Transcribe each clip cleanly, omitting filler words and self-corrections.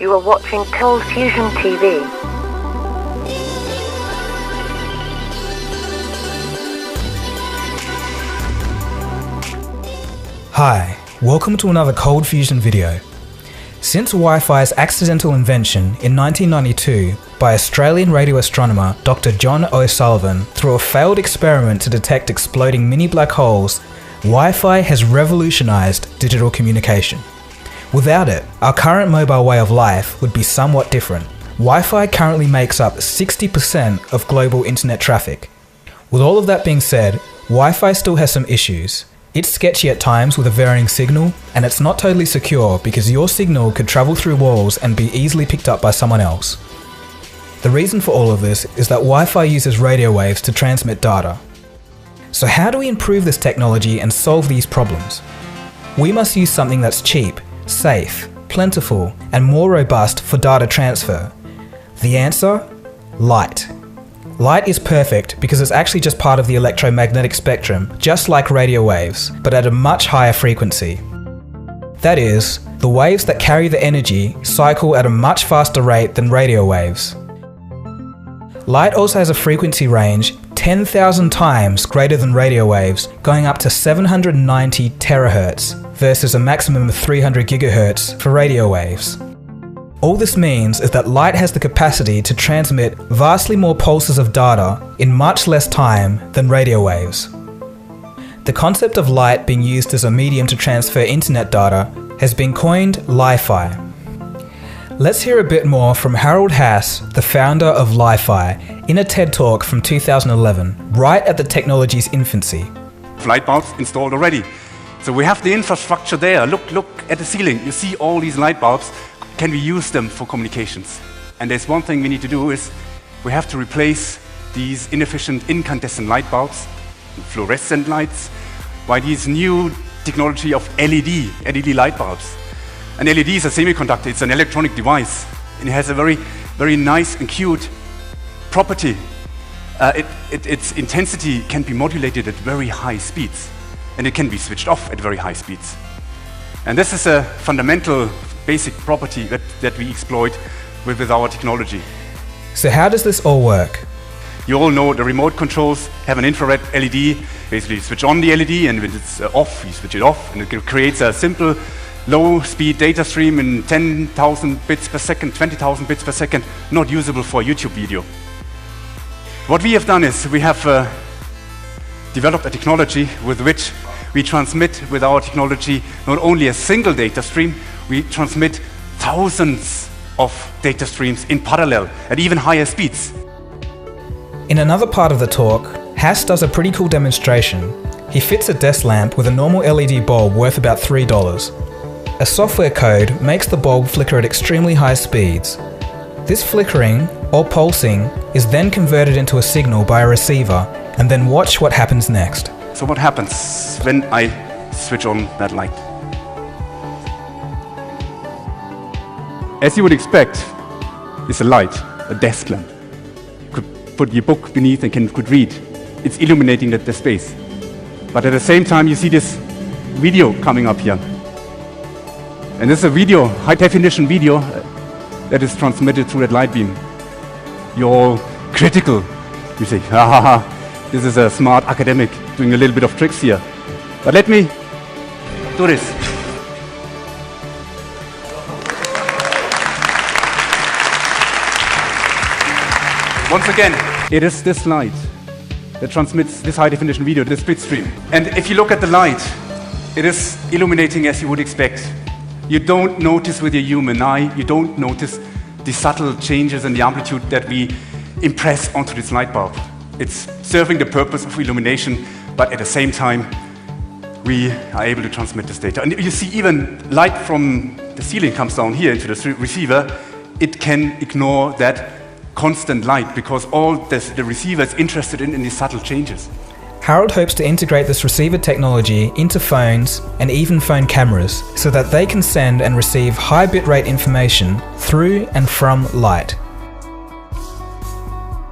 You are watching Cold Fusion TV. Hi, welcome to another Cold Fusion video. Since Wi-Fi's accidental invention in 1992 by Australian radio astronomer Dr. John O'Sullivan through a failed experiment to detect exploding mini black holes, Wi-Fi has revolutionized digital communication. Without it, our current mobile way of life would be somewhat different. Wi-Fi currently makes up 60% of global internet traffic. With all of that being said, Wi-Fi still has some issues. It's sketchy at times with a varying signal, and it's not totally secure because your signal could travel through walls and be easily picked up by someone else. The reason for all of this is that Wi-Fi uses radio waves to transmit data. So how do we improve this technology and solve these problems? We must use something that's cheap, safe, plentiful, and more robust for data transfer. The answer? Light. Light is perfect because it's actually just part of the electromagnetic spectrum, just like radio waves, but at a much higher frequency. That is, the waves that carry the energy cycle at a much faster rate than radio waves. Light also has a frequency range 10,000 times greater than radio waves, going up to 790 terahertz versus a maximum of 300 gigahertz for radio waves. All this means is that light has the capacity to transmit vastly more pulses of data in much less time than radio waves. The concept of light being used as a medium to transfer internet data has been coined LiFi. Let's hear a bit more from Harald Haas, the founder of LiFi, in a TED Talk from 2011, right at the technology's infancy. Light bulbs installed already. So we have the infrastructure there. Look at the ceiling. You see all these light bulbs. Can we use them for communications? And there's one thing we need to do is we have to replace these inefficient incandescent light bulbs, fluorescent lights, by these new technology of LED light bulbs. An LED is a semiconductor, it's an electronic device, and it has a very, very nice and cute property. Its intensity can be modulated at very high speeds, and it can be switched off at very high speeds. And this is a fundamental basic property that we exploit with our technology. So how does this all work? You all know the remote controls have an infrared LED. Basically, you switch on the LED, and when it's off, you switch it off, and it creates a simple low-speed data stream in 10,000 bits per second, 20,000 bits per second, not usable for a YouTube video. What we have done is we have developed a technology with which we transmit with our technology not only a single data stream, we transmit thousands of data streams in parallel at even higher speeds. In another part of the talk, Haas does a pretty cool demonstration. He fits a desk lamp with a normal LED bulb worth about $3. A software code makes the bulb flicker at extremely high speeds. This flickering, or pulsing, is then converted into a signal by a receiver, and then watch what happens next. So what happens when I switch on that light? As you would expect, it's a light, a desk lamp. You could put your book beneath and could read. It's illuminating the space. But at the same time, you see this video coming up here. And this is a video, high-definition video, that is transmitted through that light beam. You're all critical. You say, ha ha ha, this is a smart academic doing a little bit of tricks here. But let me do this. Once again, it is this light that transmits this high-definition video, this bit stream. And if you look at the light, it is illuminating as you would expect. You don't notice with your human eye, you don't notice the subtle changes in the amplitude that we impress onto this light bulb. It's serving the purpose of illumination, but at the same time, we are able to transmit this data. And you see even light from the ceiling comes down here into the receiver. It can ignore that constant light because all the receiver is interested in these subtle changes. Harald hopes to integrate this receiver technology into phones and even phone cameras so that they can send and receive high bitrate information through and from light.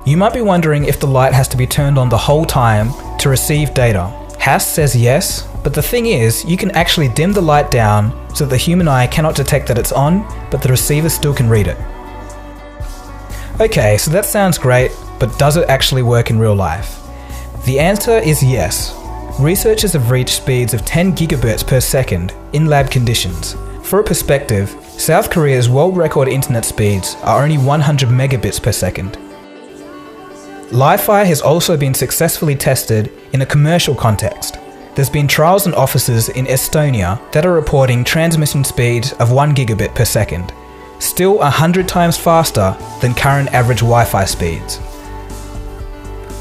You might be wondering if the light has to be turned on the whole time to receive data. Haas says yes, But the thing is, you can actually dim the light down so that the human eye cannot detect that it's on, but the receiver still can read it. Okay, so that sounds great, but does it actually work in real life? The answer is yes. Researchers have reached speeds of 10 gigabits per second in lab conditions. For a perspective, South Korea's world record internet speeds are only 100 megabits per second. LiFi has also been successfully tested in a commercial context. There's been trials in offices in Estonia that are reporting transmission speeds of 1 gigabit per second, still 100 times faster than current average Wi-Fi speeds.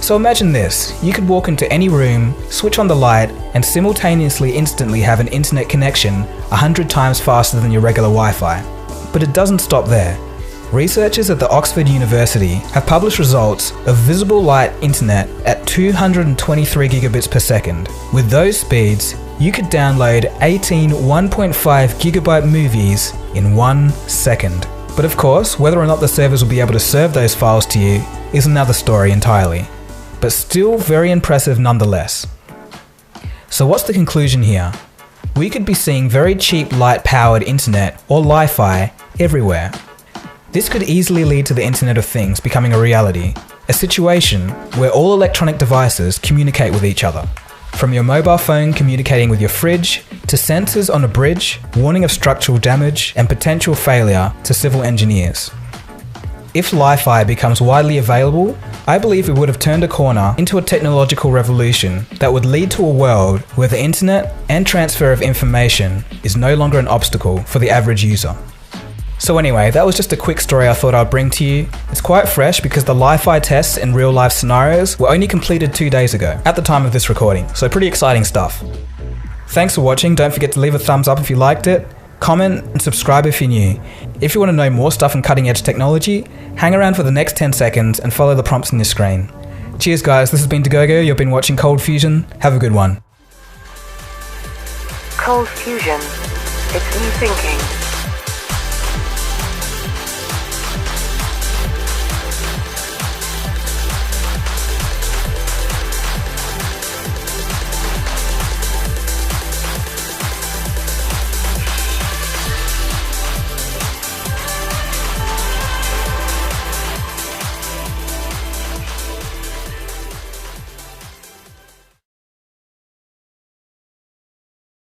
So imagine this, you could walk into any room, switch on the light, and simultaneously instantly have an internet connection 100 times faster than your regular Wi-Fi. But it doesn't stop there. Researchers at the Oxford University have published results of visible light internet at 223 gigabits per second. With those speeds, you could download 18 1.5 gigabyte movies in 1 second. But of course, whether or not the servers will be able to serve those files to you is another story entirely. But still very impressive nonetheless. So what's the conclusion here? We could be seeing very cheap light-powered internet or Li-Fi everywhere. This could easily lead to the Internet of Things becoming a reality, a situation where all electronic devices communicate with each other. From your mobile phone communicating with your fridge, to sensors on a bridge, warning of structural damage and potential failure to civil engineers. If Li-Fi becomes widely available, I believe we would have turned a corner into a technological revolution that would lead to a world where the internet and transfer of information is no longer an obstacle for the average user. So anyway, that was just a quick story I thought I'd bring to you. It's quite fresh because the Li-Fi tests in real life scenarios were only completed 2 days ago, at the time of this recording, so pretty exciting stuff. Thanks for watching, don't forget to leave a thumbs up if you liked it, comment and subscribe if you're new. If you want to know more stuff on cutting edge technology, hang around for the next 10 seconds and follow the prompts on your screen. Cheers guys, this has been Dagogo, you've been watching Cold Fusion, have a good one. Cold Fusion. It's new thinking.